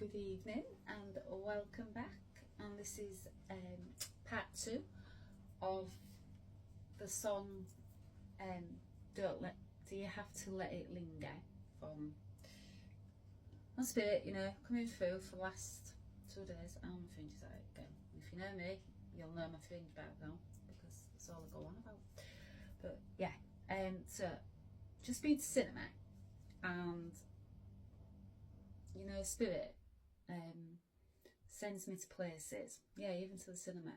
Good evening and welcome back, and this is part 2 of the song Do You Have to Let It Linger from my spirit, coming through for the last 2 days. And my fringe is out again. If you know me, you'll know my fringe about now because that's all I go on about. But yeah, so just been to cinema, and spirit sends me to places, even to the cinema,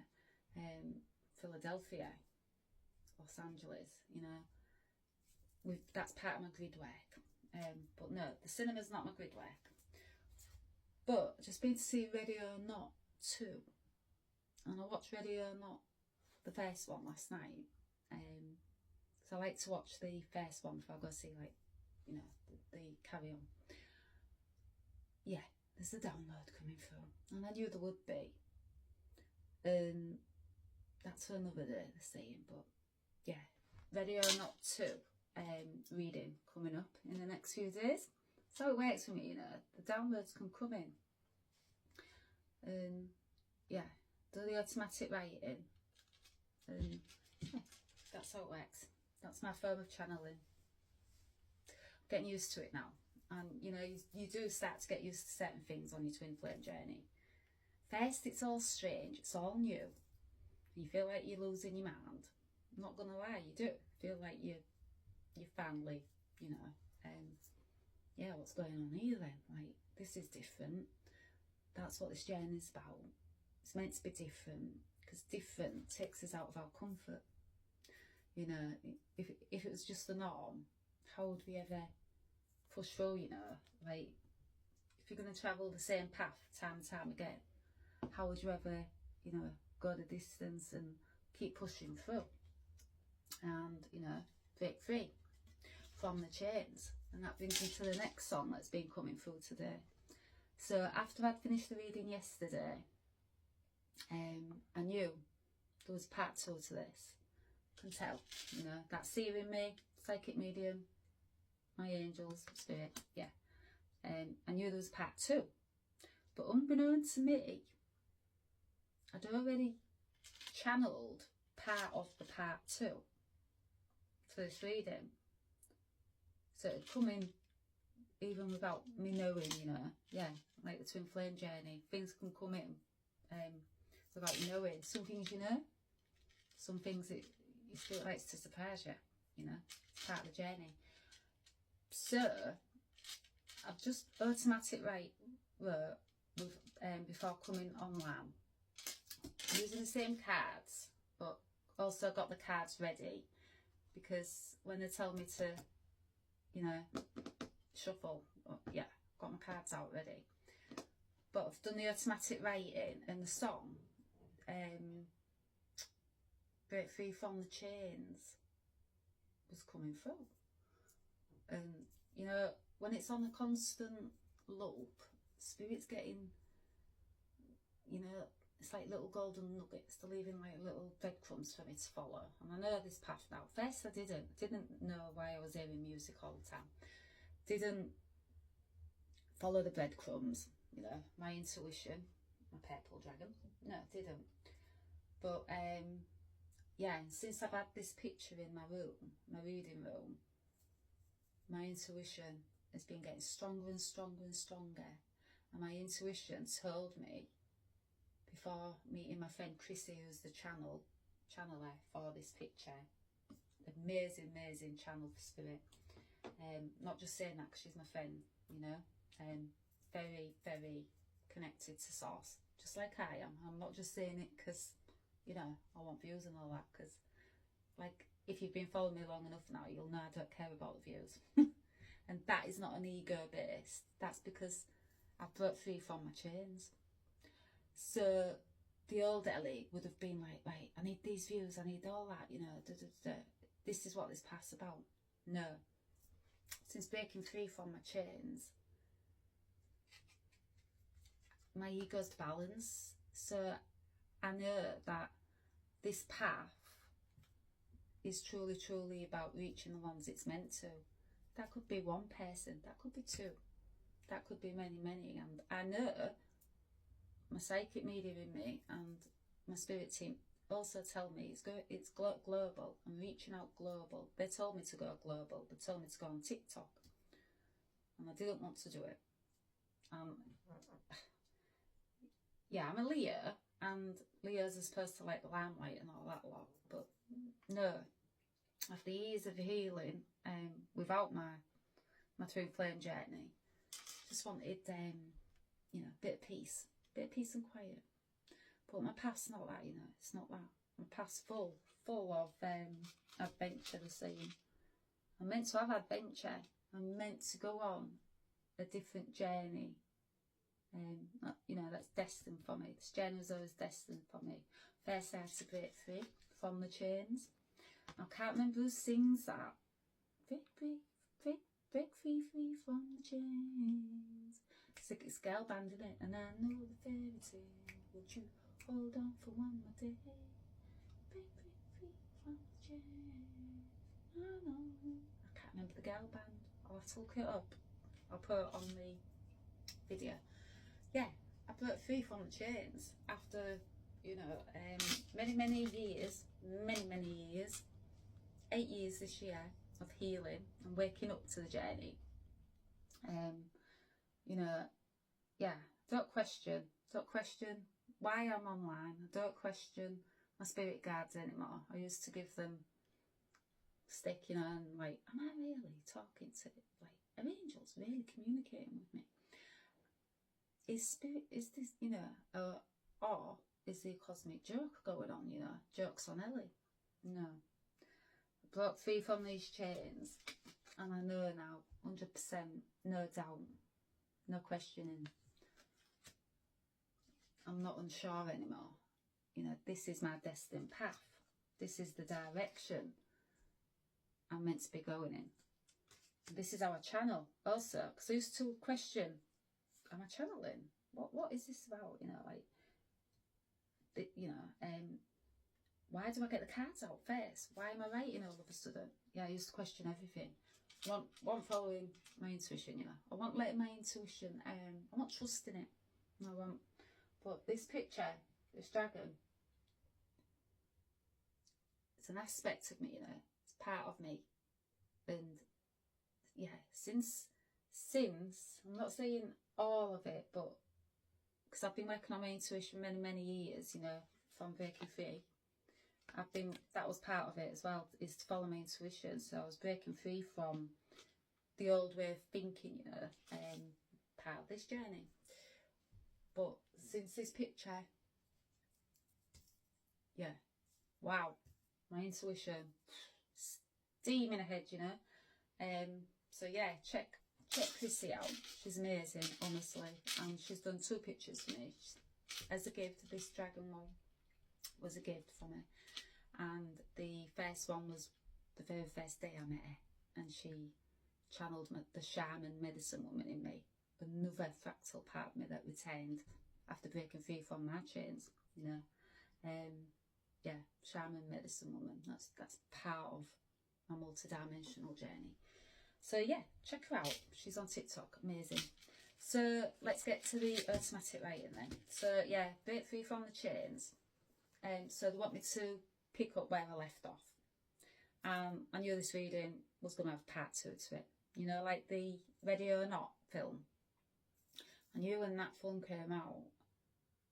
Philadelphia, Los Angeles, that's part of my grid work. But no, the cinema's not my grid work. But just been to see Ready or Not 2, and I watched Ready or Not, the first one, last night. So I like to watch the first one before I go see the carry on. Yeah, there's a download coming through, and I knew there would be. That's for another day, the saying, but yeah, Ready or Not 2 reading coming up in the next few days. So it works for me, the downloads can come in. Yeah, do the automatic writing, and yeah, that's how it works. That's my form of channeling. Getting used to it now. And you do start to get used to certain things on your twin flame journey. First, it's all strange, it's all new. You feel like you're losing your mind. I'm not gonna lie, you do. Feel like your family, what's going on here then? Like, this is different. That's what this journey's about. It's meant to be different, because different takes us out of our comfort. If it was just the norm, how would we ever push through, like, if you're going to travel the same path time and time again, how would you ever, go the distance and keep pushing through and, break free from the chains? And that brings me to the next song that's been coming through today. So after I'd finished the reading yesterday, I knew there was part 2 to this. I can tell, that seer in me, psychic medium, my angels, spirit, I knew there was part 2, but unbeknown to me, I'd already channeled part of the part 2 for this reading, so it'd come in even without me knowing, like the twin flame journey, things can come in without you knowing. Some things some things your spirit likes to surprise you, it's part of the journey. So I've just automatic wrote before coming online, using the same cards, but also got the cards ready, because when they tell me to, shuffle, got my cards out ready. But I've done the automatic writing, and the song, Break Free from the Chains, was coming through. And when it's on a constant loop, spirit's getting, it's like little golden nuggets. They're leaving like little breadcrumbs for me to follow. And I know this path now. First I didn't know why I was hearing music all the time. Didn't follow the breadcrumbs, my intuition, my purple dragon. No, didn't. But and since I've had this picture in my room, my reading room, my intuition has been getting stronger and stronger and stronger. And my intuition told me, before meeting my friend Chrissy, who's the channeler for this picture, amazing channel for spirit. Not just saying that because she's my friend, very, very connected to source, just like I am. I'm not just saying it because, I want views and all that, because, like, if you've been following me long enough now, you'll know I don't care about the views. And that is not an ego based. That's because I've broke free from my chains. So the old Ellie would have been like, right, I need these views, I need all that, This is what this path's about. No. Since breaking free from my chains, my ego's balanced. So I know that this path is truly about reaching the ones it's meant to. That could be one person, that could be 2, That could be many, many. And I know my psychic medium in me and my spirit team also tell me it's global. I'm reaching out global. They told me to go global. They told me to go on TikTok, and I didn't want to do it. Yeah, I'm a Leo, and Leos are supposed to like the limelight and all that lot, but no. After years of healing, without my twin flame journey, just wanted you know, a bit of peace and quiet. But my past's not that, you know, it's not that. My past's full of adventure, the saying. I'm meant to have adventure. I'm meant to go on a different journey. You know, that's destined for me. This journey was always destined for me. First I had to break free from the chains. I can't remember who sings that. Break free from the chains. It's girl band, isn't it? And I know the fairy tale. Would you hold on for one more day? Break free from the chains. I know. I can't remember the girl band. I'll have to look it up. I'll put it on the video. Yeah, I broke free from the chains after, you know, many years, 8 years this year of healing and waking up to the journey. You know, yeah, don't question why I'm online. I don't question my spirit guides anymore. I used to give them stick, you know, and like, am I really talking to, like, are angels really communicating with me? Is this, you know, or is there a cosmic joke going on, you know, jokes on Ellie? No. I broke free from these chains, and I know now, 100%, no doubt, no questioning. I'm not unsure anymore. You know, this is my destined path. This is the direction I'm meant to be going in. This is our channel also, because I used to question, am I channeling? What is this about? You know, like, you know, why do I get the cards out first? Why am I writing all of a sudden? Yeah, I used to question everything. I want following my intuition, you know. I want letting my intuition, I want trusting it. But this picture, this dragon, it's an aspect of me, you know. It's part of me. And yeah, since I'm not saying all of it, but because I've been working on my intuition many years, you know, from breaking free. That was part of it as well, is to follow my intuition. So I was breaking free from the old way of thinking, you know, part of this journey. But since this picture, yeah, wow, my intuition, steaming ahead, you know. So yeah, check Chrissy out. She's amazing, honestly, and she's done 2 pictures for me as a gift. This dragon one was a gift for me, and the first one was the very first day I met her, and she channeled the shaman medicine woman in me, another fractal part of me that returned after breaking free from my chains, you know. Yeah, shaman medicine woman, that's part of my multi-dimensional journey. So yeah, check her out. She's on TikTok, amazing. So let's get to the automatic writing then. So yeah, break free from the chains. So they want me to pick up where I left off. I knew this reading was going to have part 2 to it. You know, like the Ready or Not film. I knew when that film came out,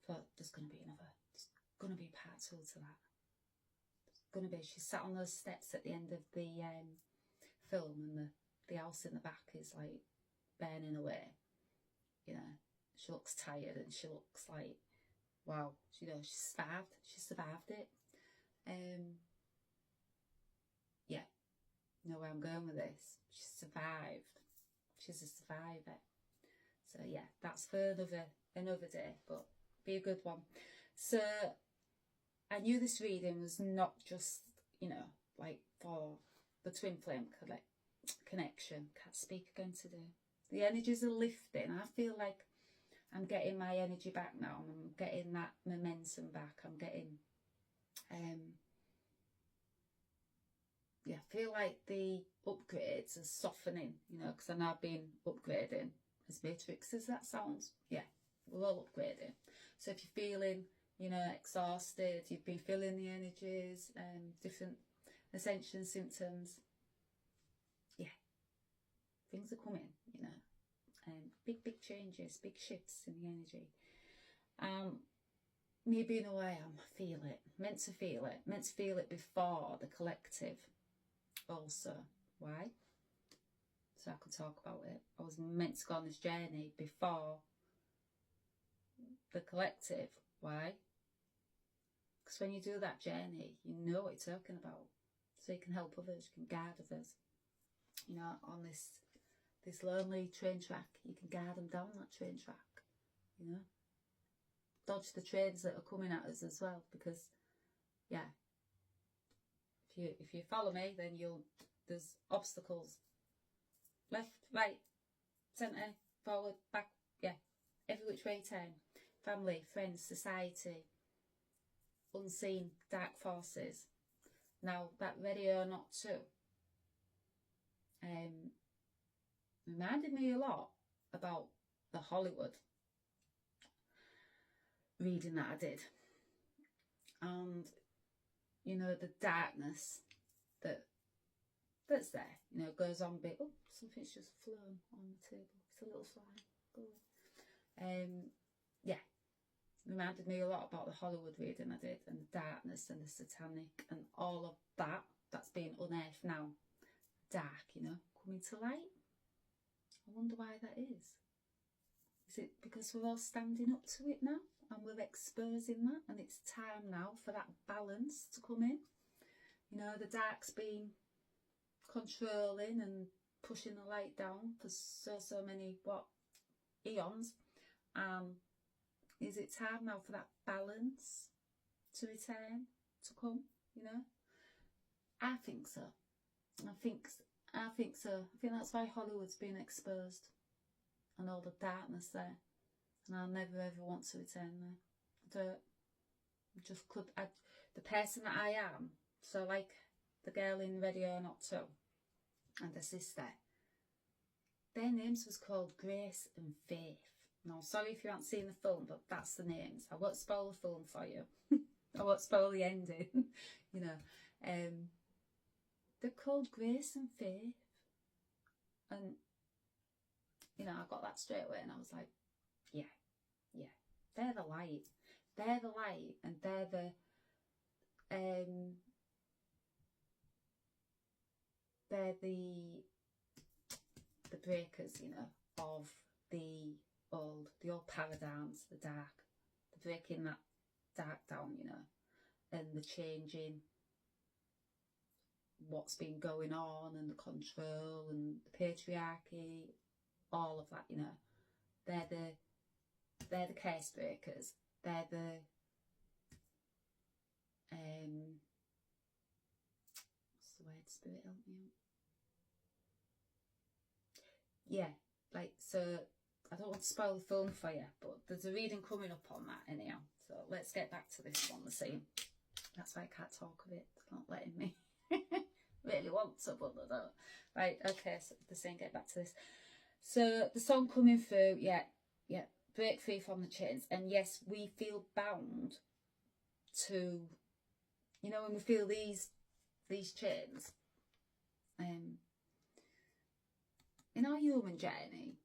thought there's going to be part 2 to that. There's going to be. She sat on those steps at the end of the film, and the house in the back is like burning away. You know, she looks tired, and she looks like, wow, you know, she survived it. Yeah, know where I'm going with this. She survived. She's a survivor. So yeah, that's for another day, but be a good one. So I knew this reading was not just, you know, like for the twin flame connection. Can't speak again today. The energies are lifting. I feel like I'm getting my energy back now. I'm getting that momentum back. I'm getting, yeah, I feel like the upgrades are softening, you know, because I've now been upgrading as matrix as that sounds, yeah, we're all upgrading. So if you're feeling, you know, exhausted, you've been feeling the energies, different ascension symptoms, yeah, things are coming, you know, big changes, big shifts in the energy. Me being away, I'm feel it, meant to feel it before the collective also. Why? So I could talk about it. I was meant to go on this journey before the collective. Why? Because when you do that journey, you know what you're talking about. So you can help others, you can guide others. You know, on this lonely train track, you can guide them down that train track, you know. Dodge the trains that are coming at us as well, because, yeah, if you follow me, then there's obstacles. Left, right, centre, forward, back, yeah, every which way you turn. Family, friends, society, unseen, dark forces. Now, that Ready or Not to reminded me a lot about the Hollywood reading that I did. And, you know, the darkness that's there, you know, goes on a bit. Oh, something's just flown on the table. It's a little fly. Go away. Yeah, reminded me a lot about the Hollywood reading I did, and the darkness and the satanic and all of that that's being unearthed now. Dark, you know, coming to light. I wonder why that is. Is it because we're all standing up to it now and we're exposing that, and it's time now for that balance to come in? You know, the dark's been controlling and pushing the light down for so many eons. Is it time now for that balance to return, to come, you know? I think so. I think so. I think that's why Hollywood's been exposed and all the darkness there. And I'll never ever want to return there. I don't. Just could. The person that I am, so like the girl in Ready or Not to, and the sister, their names was called Grace and Faith. Now, sorry if you haven't seen the film, but that's the names. I won't spoil the film for you. I won't spoil the ending. You know, they're called Grace and Faith, and you know, I got that straight away, and I was like, yeah, they're the light. They're the light, and they're the breakers, you know, of the old paradigms, the dark, the breaking that dark down, you know, and the changing what's been going on, and the control and the patriarchy, all of that, you know. They're the curse breakers. They're the what's the word? Spirit, help me out. Yeah, like, so I don't want to spoil the film for you, but there's a reading coming up on that anyhow. So let's get back to this one, the scene. That's why I can't talk of it. It's not letting me. Really want to, but I don't. Right, okay, so the scene, get back to this. So the song coming through, yeah, break free from the chains. And yes, we feel bound to, you know, when we feel these chains, in our human journey,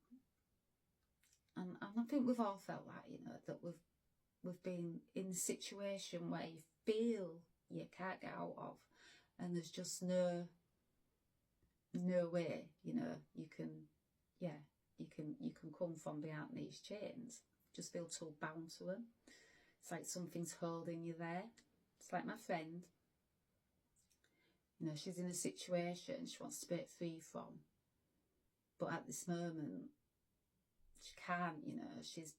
and I think we've all felt that, you know, that we've been in a situation where you feel you can't get out of, and there's just no way, you know, you can come from behind these chains. Just feel too bound to them. It's like something's holding you there. It's like my friend, you know, she's in a situation she wants to break free from, but at this moment she can't, you know, she's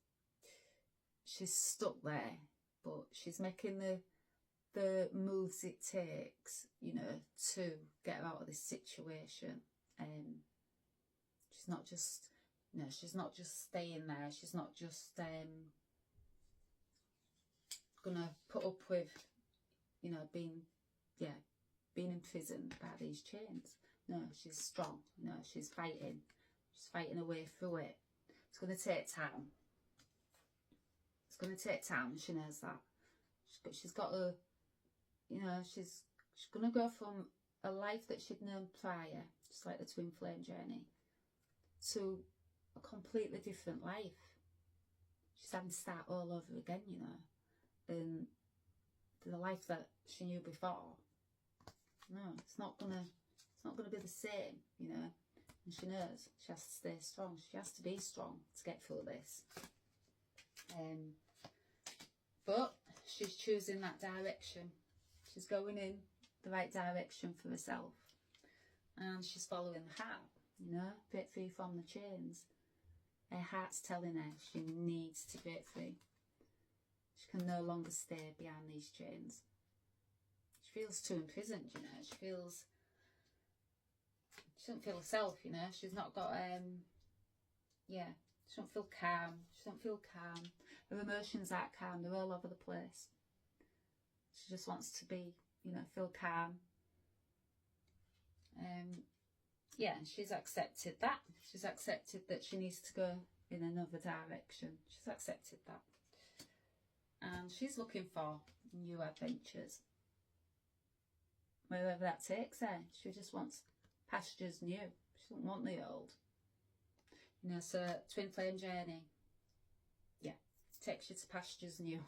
stuck there, but she's making the moves it takes, you know, to get her out of this situation. She's not just, you know, she's not just staying there. She's not just gonna put up with, you know, being imprisoned by these chains. No, she's strong. No, she's fighting her way through it. It's going to take time. It's going to take time, and she knows that. She's got a, you know, she's going to go from a life that she'd known prior, just like the twin flame journey, to a completely different life. She's having to start all over again, you know, and the life that she knew before. No, it's not gonna be the same, you know. And she knows she has to stay strong. She has to be strong to get through this. But she's choosing that direction. She's going in the right direction for herself, and she's following the heart, you know, break free from the chains. Her heart's telling her she needs to break free. She can no longer stay behind these chains. She feels too imprisoned, you know. She doesn't feel herself, you know. She's not got, yeah, she don't feel calm. She don't feel calm. Her emotions aren't calm. They're all over the place. She just wants to be, you know, feel calm. Yeah, she's accepted that. She's accepted that she needs to go in another direction. She's accepted that. And she's looking for new adventures. Wherever that takes her. She just wants pastures new. She doesn't want the old. You know, so twin flame journey, yeah, takes you to pastures new,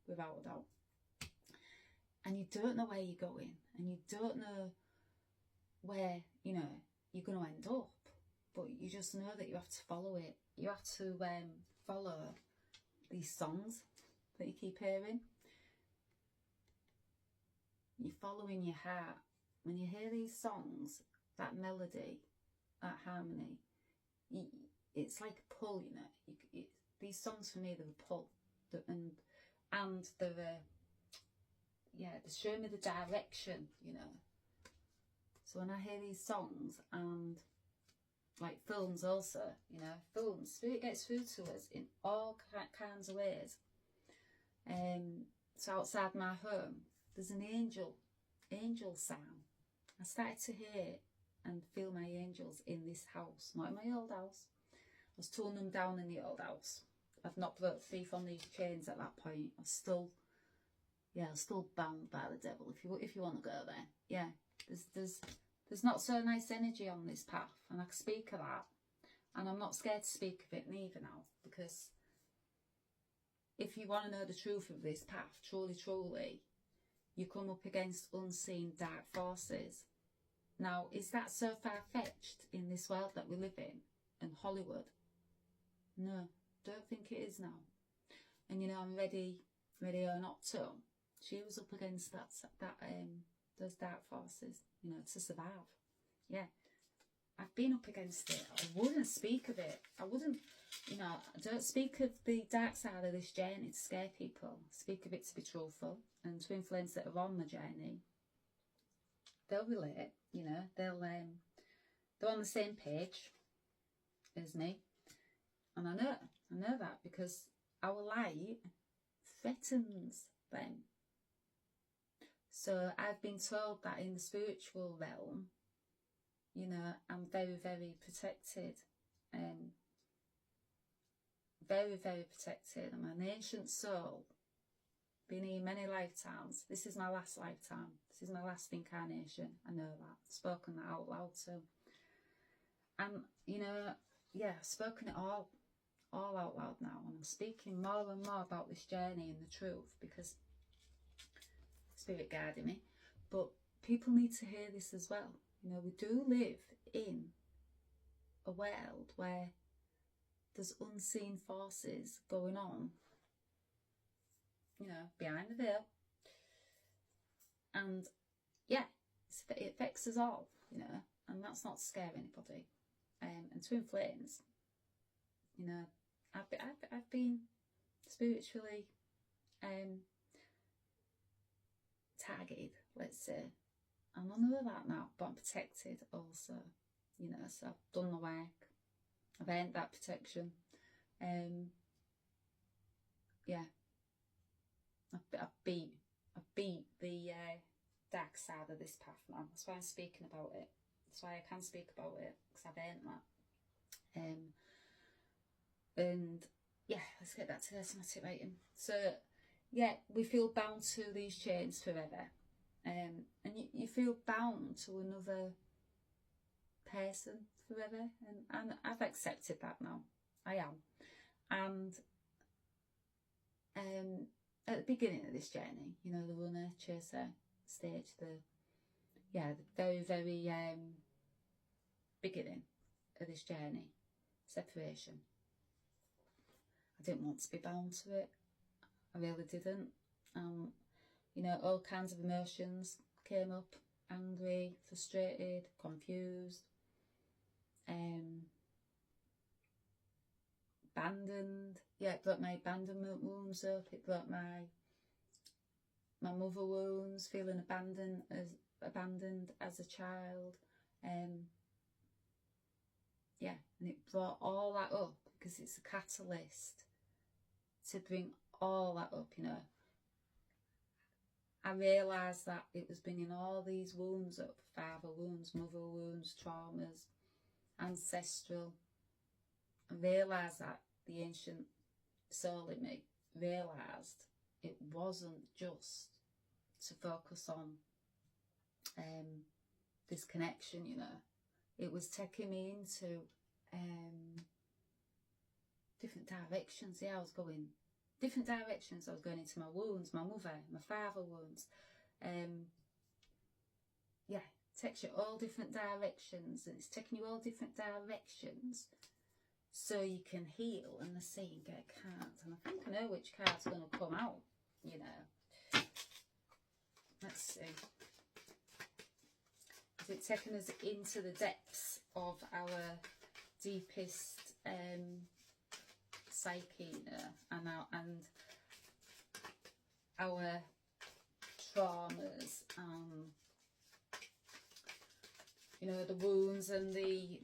without a doubt. And you don't know where you're going, and you don't know where, you know, you're going to end up, but you just know that you have to follow it. You have to follow these songs that you keep hearing. You're following your heart. When you hear these songs, that melody, that harmony, it's like a pull, you know. These songs for me, they're a pull, and they're yeah, they show me the direction, you know. So when I hear these songs, and like films also, you know, films, spirit gets through to us in all kinds of ways. So outside my home, there's an angel sound. I started to hear and feel my angels in this house, not in my old house. I was toning them down in the old house. I've not broke free from these chains at that point. I'm still bound by the devil. If you want to go there, yeah. There's not so nice energy on this path, and I can speak of that. And I'm not scared to speak of it neither now, because if you want to know the truth of this path, truly, you come up against unseen dark forces. Now, is that so far-fetched in this world that we live in Hollywood? No, don't think it is now. And you know, I'm ready or not to. She was up against those dark forces, you know, to survive. Yeah, I've been up against it. I wouldn't speak of it. I wouldn't, you know, I don't speak of the dark side of this journey to scare people. I speak of it to be truthful. And twin flames that are on the journey, they'll relate, you know, they're on the same page as me. And I know that because our light threatens them. So I've been told that in the spiritual realm, you know, I'm very, very protected. Very, very protected. I'm an ancient soul. Been here many lifetimes. This is my last lifetime. This is my last incarnation. I know that. I've spoken that out loud too. And, you know, yeah, I've spoken it all out loud now. And I'm speaking more and more about this journey and the truth, because spirit guiding me. But people need to hear this as well. You know, we do live in a world where there's unseen forces going on, you know, behind the veil. And yeah, it affects us all, you know, and that's not to scare anybody. And twin flames, you know, I've been spiritually targeted, let's say. And I know that now, but I'm protected also, you know, so I've done the work. I've earned that protection. Yeah. I've beat the dark side of this path now. That's why I'm speaking about it. That's why I can speak about it, because I've earned that. And yeah, let's get back to the somatic writing. So yeah, we feel bound to these chains forever, and you feel bound to another person forever, and I've accepted that now. I am. And at the beginning of this journey, you know, the runner chaser stage, the very beginning of this journey, separation, I didn't want to be bound to it. I really didn't. You know, all kinds of emotions came up: angry, frustrated, confused, abandoned. Yeah, it brought my abandonment wounds up. It brought my mother wounds, feeling abandoned as a child. Yeah, and it brought all that up because it's a catalyst to bring all that up, you know. I realised that it was bringing all these wounds up: father wounds, mother wounds, traumas, ancestral. I realised that the ancient soul in me realised it wasn't just to focus on this connection, you know. It was taking me into different directions. Yeah, I was going different directions. I was going into my wounds, my mother, my father wounds. Yeah, it takes you all different directions, and it's taking you all different directions so you can heal. And the saying, get a card, and I think I know which card's going to come out, you know. Let's see. Is it taking us into the depths of our deepest psyche, you know, and our traumas, you know, the wounds and the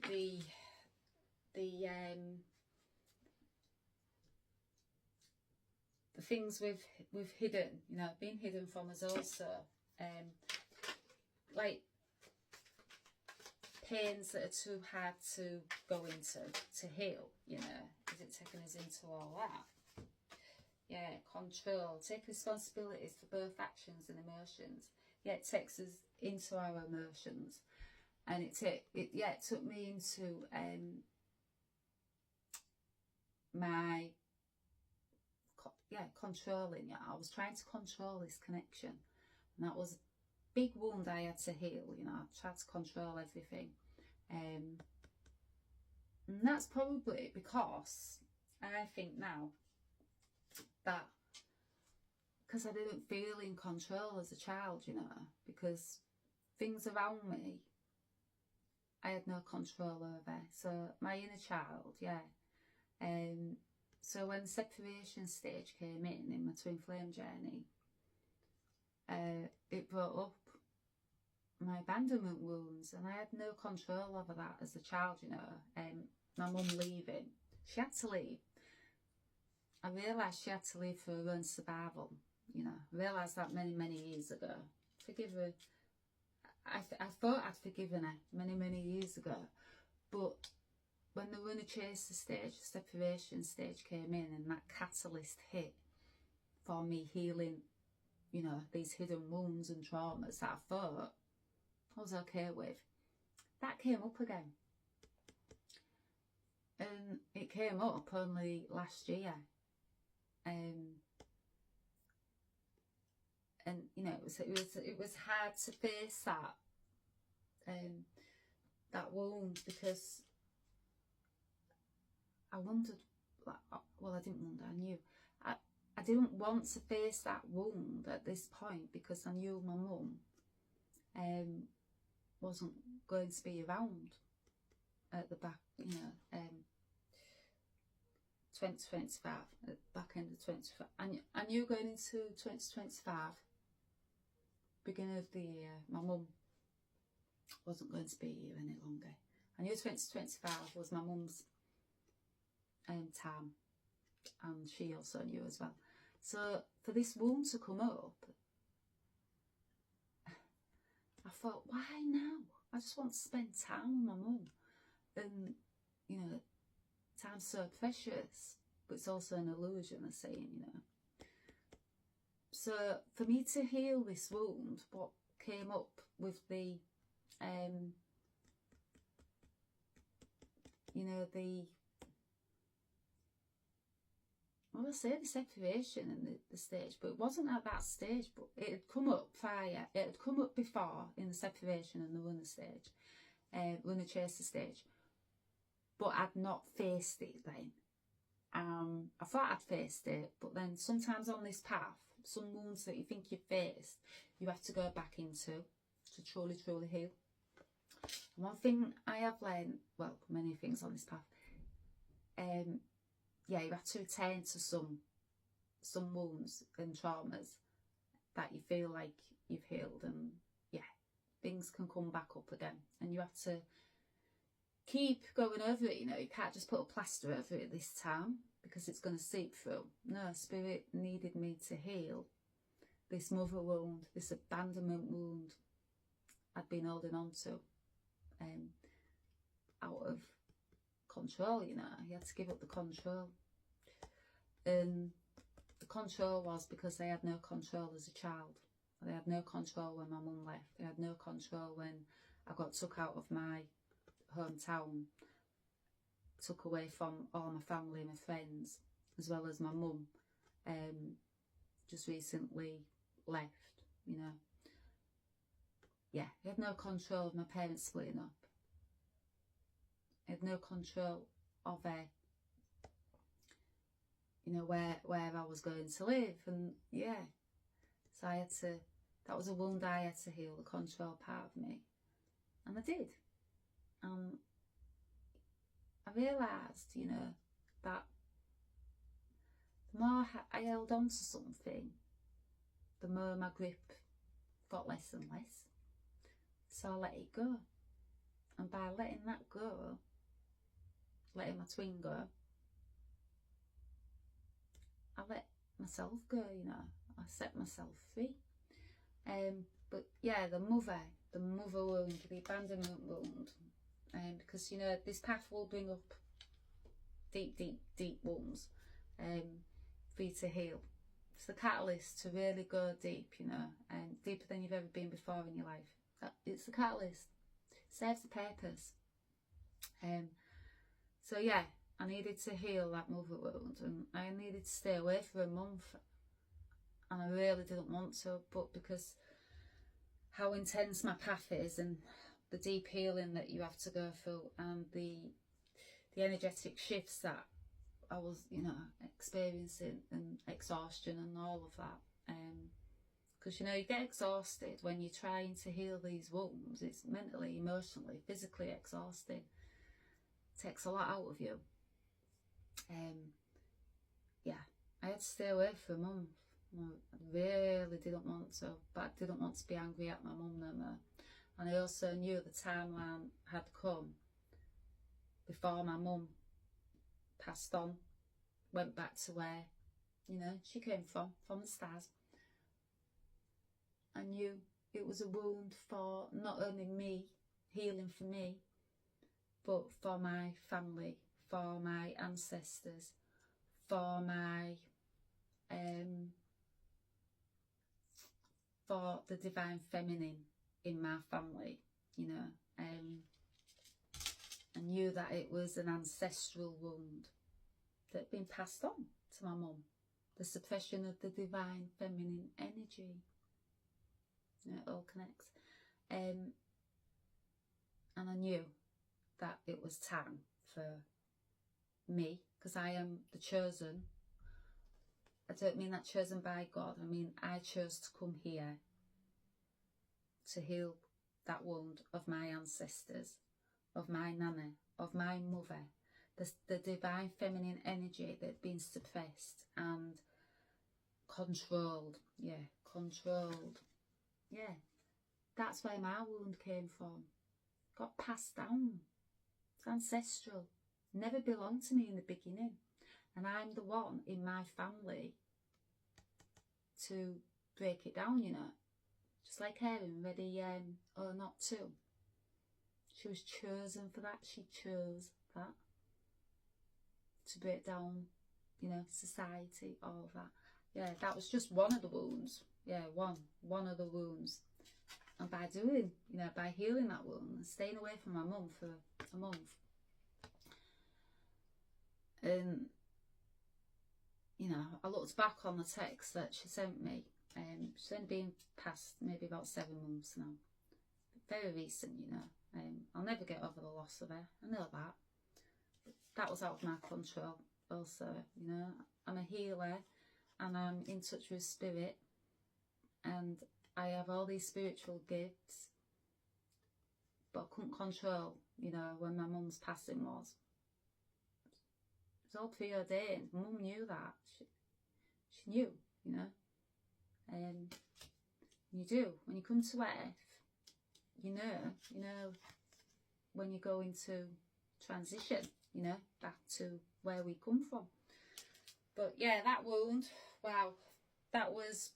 things we've hidden, you know, been hidden from us also, like pains that are too hard to go into to heal, you know. Is it taking us into all that? Yeah, control, take responsibilities for both actions and emotions. Yeah, it takes us into our emotions, and it took me into my controlling. Yeah, I was trying to control this connection, and that was a big wound I had to heal. You know, I tried to control everything, and that's probably because I think now that because I didn't feel in control as a child, you know, because things around me I had no control over. So my inner child, yeah. So when the separation stage came in my twin flame journey, it brought up my abandonment wounds, and I had no control over that as a child, you know. My mum leaving, she had to leave. I realised she had to leave for her own survival, you know. I realised that many years ago. Forgive her. I thought I'd forgiven her many years ago, but when the runner chaser stage, the separation stage came in, and that catalyst hit for me healing, you know, these hidden wounds and traumas that I thought I was okay with, that came up again. And it came up only last year. And you know, it was hard to face that wound, because I wondered, well, I didn't wonder, I knew I didn't want to face that wound at this point, because I knew my mum wasn't going to be around at the back, you know, 2025, at the back end of 2025. I knew going into 2025, beginning of the year, my mum wasn't going to be here any longer. I knew 2025 was my mum's time, and she also knew as well. So for this wound to come up, I thought, why now? I just want to spend time with my mum. And, you know, time's so precious, but it's also an illusion, they're saying, you know. So for me to heal this wound, what came up with the, you know, well, I say the separation and the stage, but it wasn't at that stage, but it had come up prior, it had come up before in the separation and the runner stage, runner chaser stage, but I'd not faced it then. I thought I'd faced it, but then sometimes on this path, some wounds that you think you've faced, you have to go back into to truly, truly heal. And one thing I have learned, well, many things on this path, yeah, you have to return to some wounds and traumas that you feel like you've healed, and yeah, things can come back up again, and you have to keep going over it. You know, you can't just put a plaster over it this time because it's going to seep through. No, Spirit needed me to heal this mother wound, this abandonment wound I'd been holding on to, out of control. You know, he had to give up the control, and the control was because they had no control as a child. They had no control when my mum left. They had no control when I got took out of my hometown, took away from all my family and my friends, as well as my mum, just recently left, you know. Yeah, I had no control of my parents splitting up. I had no control of you know, where I was going to live, and yeah, so I had to, that was a wound I had to heal, the control part of me, and I did. I realised, you know, that the more I held on to something, the more my grip got less and less. So I let it go, and by letting that go, letting my twin go, I let myself go, you know. I set myself free. But yeah, the mother wound, the abandonment wound, because, you know, this path will bring up deep wounds for you to heal. It's the catalyst to really go deep, you know, and deeper than you've ever been before in your life. It's the catalyst. It serves the purpose. So yeah, I needed to heal that mother wound, and I needed to stay away for a month, and I really didn't want to, but because how intense my path is, and the deep healing that you have to go through, and the energetic shifts that I was, you know, experiencing, and exhaustion and all of that, because, you know, you get exhausted when you're trying to heal these wounds. It's mentally, emotionally, physically exhausting. It takes a lot out of you. Yeah, I had to stay away for a month. I really didn't want to, but I didn't want to be angry at my mum no more. And I also knew the timeline had come before my mum passed on, went back to where, you know, she came from the stars. I knew it was a wound for not only me, healing for me, but for my family, for my ancestors, for my for the divine feminine in my family, you know. I knew that it was an ancestral wound that had been passed on to my mum, the suppression of the divine feminine energy. You know, it all connects. And I knew that it was time for me, because I am the chosen. I don't mean that chosen by God. I mean, I chose to come here to heal that wound of my ancestors, of my nana, of my mother, the divine feminine energy that had been suppressed and controlled. Yeah, controlled. Yeah, that's where my wound came from. Got passed down. It's ancestral. Never belonged to me in the beginning. And I'm the one in my family to break it down, you know. Just like Erin, ready or not to. She was chosen for that. She chose that. to break down, you know, society, all of that. Yeah, that was just one of the wounds. Yeah, one of the wounds. And by doing, you know, by healing that wound and staying away from my mum for a month, and you know, I looked back on the text that she sent me. She's only been past maybe about 7 months now. Very recent, you know. I'll never get over the loss of her. I know that. But that was out of my control also, you know. I'm a healer and I'm in touch with spirit, and I have all these spiritual gifts, but I couldn't control, you know, when my mum's passing was. It was all preordained. Mum knew that. She knew, you know. You do. When you come to earth, you know, when you go into transition, you know, back to where we come from. But yeah, that wound, wow, that was,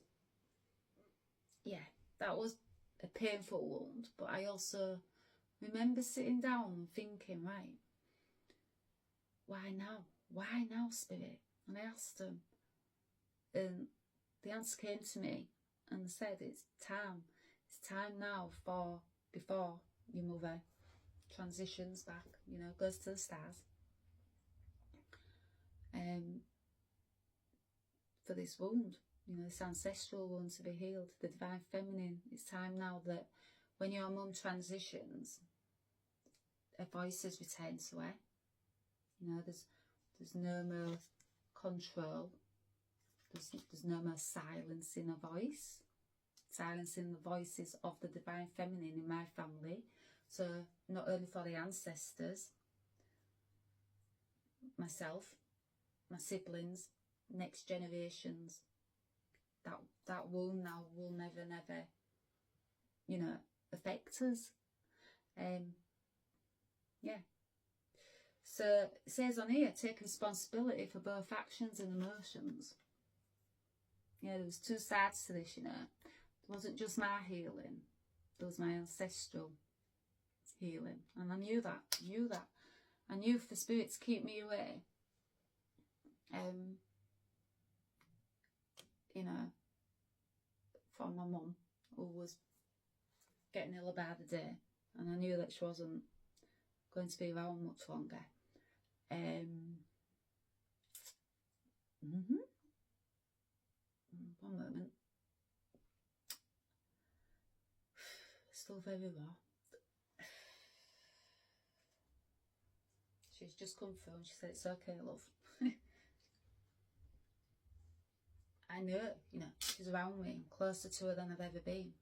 yeah, that was a painful wound. But I also remember sitting down and thinking, right, why now? Why now, Spirit? And I asked them, and the answer came to me and said, it's time. It's time now for, before your mother transitions back, you know, goes to the stars. For this wound, you know, this ancestral wound to be healed, the divine feminine. It's time now that when your mum transitions, her voice is returned to her. You know, there's no more control. There's no more silencing a voice. Silencing the voices of the divine feminine in my family. So not only for the ancestors, myself, my siblings, next generations, that wound now will never, you know, affect us. Yeah. So it says on here, take responsibility for both actions and emotions. Yeah, there was 2 sides to this, you know. It wasn't just my healing, there was my ancestral healing. And I knew that, I knew for spirit to keep me away, you know, from my mum, who was getting ill by the day, and I knew that she wasn't going to be around much longer. One moment. Still very raw. She's just come through and she said, it's okay, love. I know, you know, she's around me. I'm closer to her than I've ever been.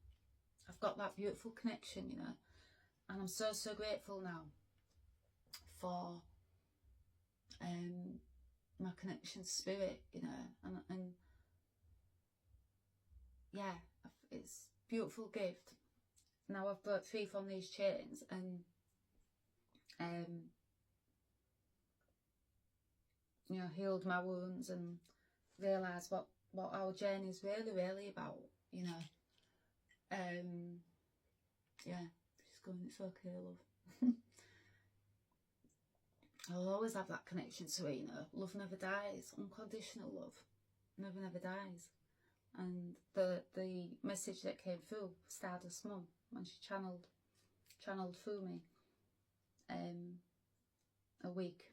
I've got that beautiful connection, you know. And I'm so, so grateful now for my connection to spirit, you know. And yeah, it's a beautiful gift. Now I've broke free from these chains and you know, healed my wounds and realised what our journey is really about, you know. Yeah, she's going, it's okay, love. I'll always have that connection to her, you know. Love never dies. Unconditional love never dies. And the message that came through, Stardust Mum, when she channeled through me, a week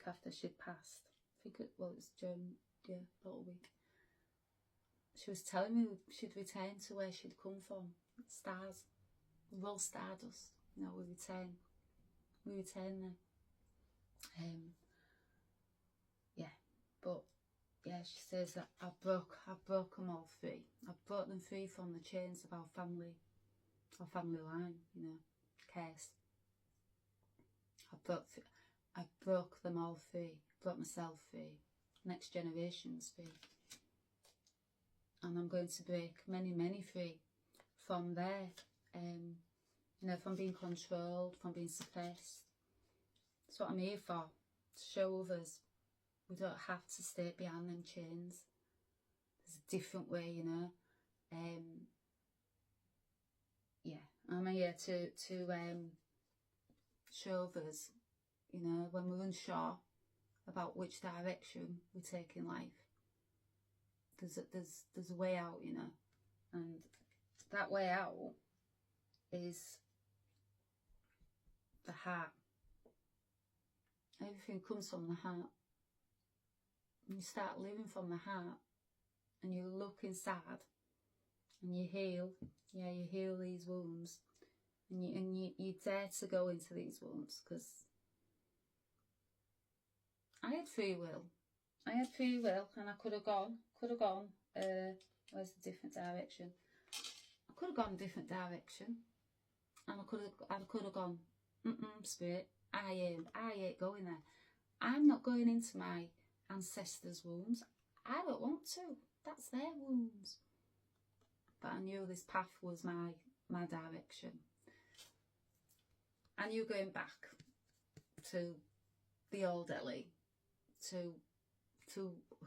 after she'd passed. I think it was during, yeah, about a week. She was telling me she'd return to where she'd come from. Stars. We're all stardust. You know, we return there. Yeah, but yeah, she says that I've broke them all free. I've brought them free from the chains of our family line, you know, curse. I broke them all free, brought myself free, next generations free. And I'm going to break many free from there, you know, from being controlled, from being suppressed. That's what I'm here for, to show others we don't have to stay behind them chains. There's a different way, you know. Yeah, I'm here to show others, you know, when we're unsure about which direction we take in life. There's a way out, you know, and that way out is the heart. Everything comes from the heart. And you start living from the heart, and you look inside, and you heal. Yeah, you heal these wounds, and you dare to go into these wounds, because I had free will. I had free will, and I could have gone. Where's the different direction? I could have gone a different direction, and I could have gone. Spirit, I ain't going there. I'm not going into my ancestors' wounds. I don't want to. That's their wounds. But I knew this path was my direction. I knew going back to the old Ellie, to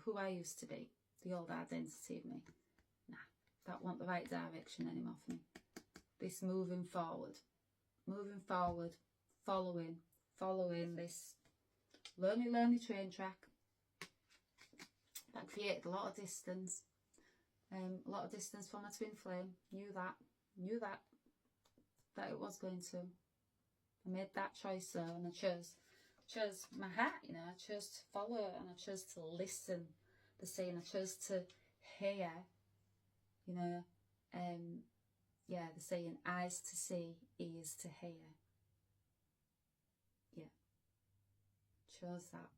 who I used to be, the old identity of me. Nah, that wasn't the right direction anymore for me. This moving forward, following this lonely train track that created a lot of distance. A lot of distance from my twin flame. Knew that it was going to. I made that choice though, and I chose my heart, you know. I chose to follow, and I chose to listen. The saying, I chose to hear, you know. Yeah, the saying, eyes to see, ears to hear. Yeah, chose that.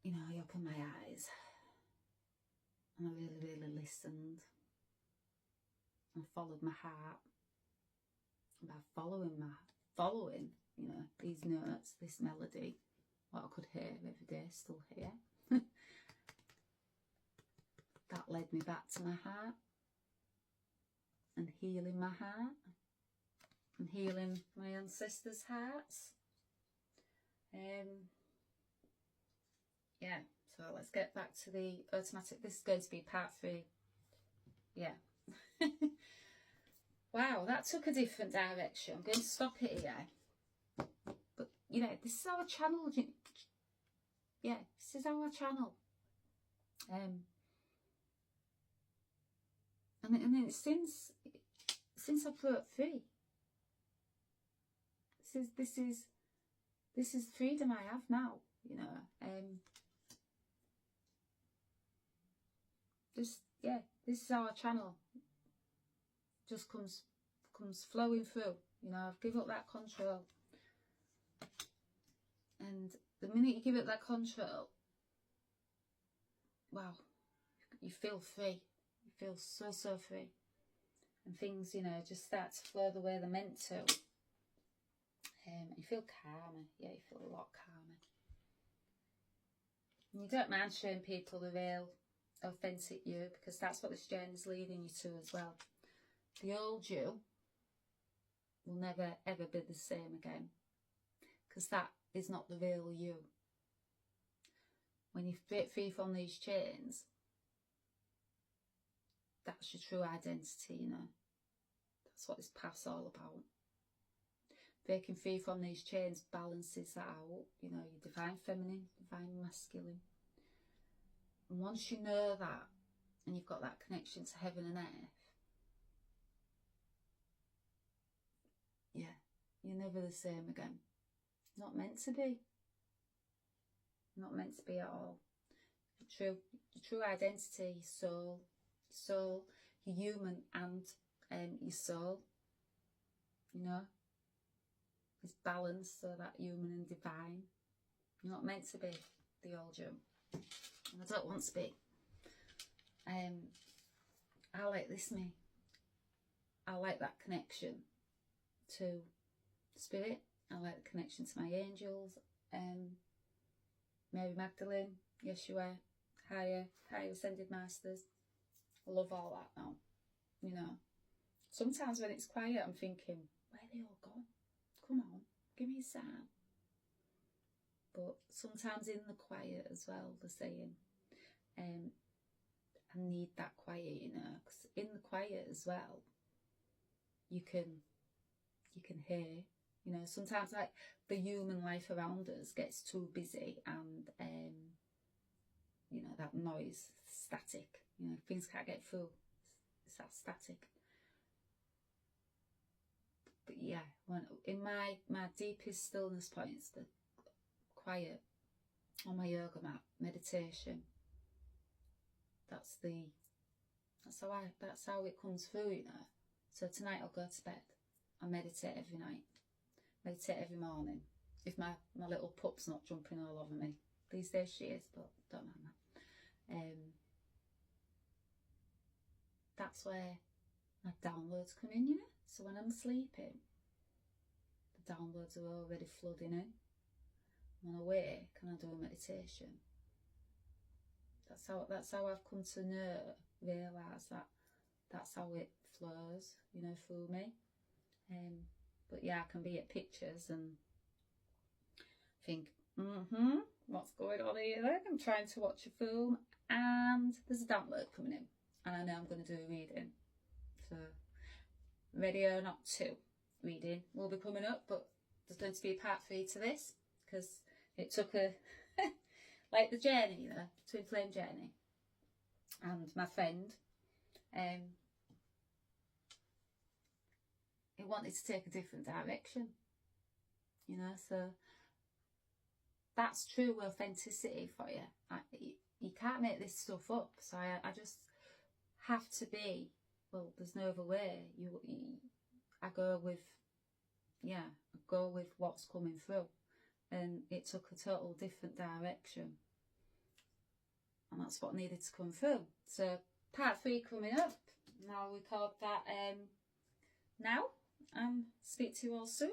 You know, I opened my eyes, and I really listened, and I followed my heart. And by following, you know, these notes, this melody, what I could hear every day, still hear, that led me back to my heart, and healing my heart, and healing my ancestors' hearts. Yeah, so let's get back to the automatic. This is going to be part 3. Yeah. Wow, that took a different direction. I'm going to stop it here. But, you know, this is our channel. Yeah, this is our channel. And then since I broke free, this is freedom I have now, you know. This is our channel. Just comes flowing through, you know. I've given up that control, and the minute you give up that control, wow, you feel free. You feel so free, and things, you know, just start to flow the way they're meant to. You feel calmer. Yeah, you feel a lot calmer, and you don't mind showing people the real, authentic you, because that's what this journey is leading you to as well. The old you will never ever be the same again, because that is not the real you. When you break free from these chains, that's your true identity, you know. That's what this path's all about. Breaking free from these chains balances that out, you know, your divine feminine, divine masculine. And once you know that, and you've got that connection to heaven and earth, yeah, you're never the same again. Not meant to be. Not meant to be at all. Your true identity, your soul, your human and your soul, you know, is balanced, so that human and divine. You're not meant to be the old you. And I don't want to be. I like this me. I like that connection to spirit. I like the connection to my angels, Mary Magdalene, Yeshua, higher ascended masters. I love all that now, you know. Sometimes when it's quiet, I'm thinking, where are they all gone? Come on, give me a sign. But sometimes in the quiet as well, they're saying, I need that quiet, you know, because in the quiet as well, you can hear, You know, sometimes like the human life around us gets too busy, and you know, that noise, static, you know, things can't get through. It's that static. But yeah, when in my deepest stillness points, the quiet on my yoga mat, meditation, that's how it comes through, you know. So tonight I'll go to bed. I meditate every night, meditate every morning. If my little pup's not jumping all over me. These days she is, but don't mind that. That's where my downloads come in, you know. So when I'm sleeping, the downloads are already flooding in. When I wake and I do a meditation, that's how I've come to realise that that's how it flows, you know, through me. But yeah, I can be at pictures and think, what's going on here? I'm trying to watch a film and there's a download coming in, and I know I'm going to do a reading. So ready or not to, reading will be coming up, but there's going to be a part 3 to this, because it took a like the journey, you know, twin flame journey, and my friend it wanted to take a different direction, you know. So that's true authenticity for you. You can't make this stuff up. So I just have to be, well, there's no other way. I go with what's coming through, and it took a total different direction, and that's what needed to come through. So part 3 coming up. I'll record that now and speak to you all soon.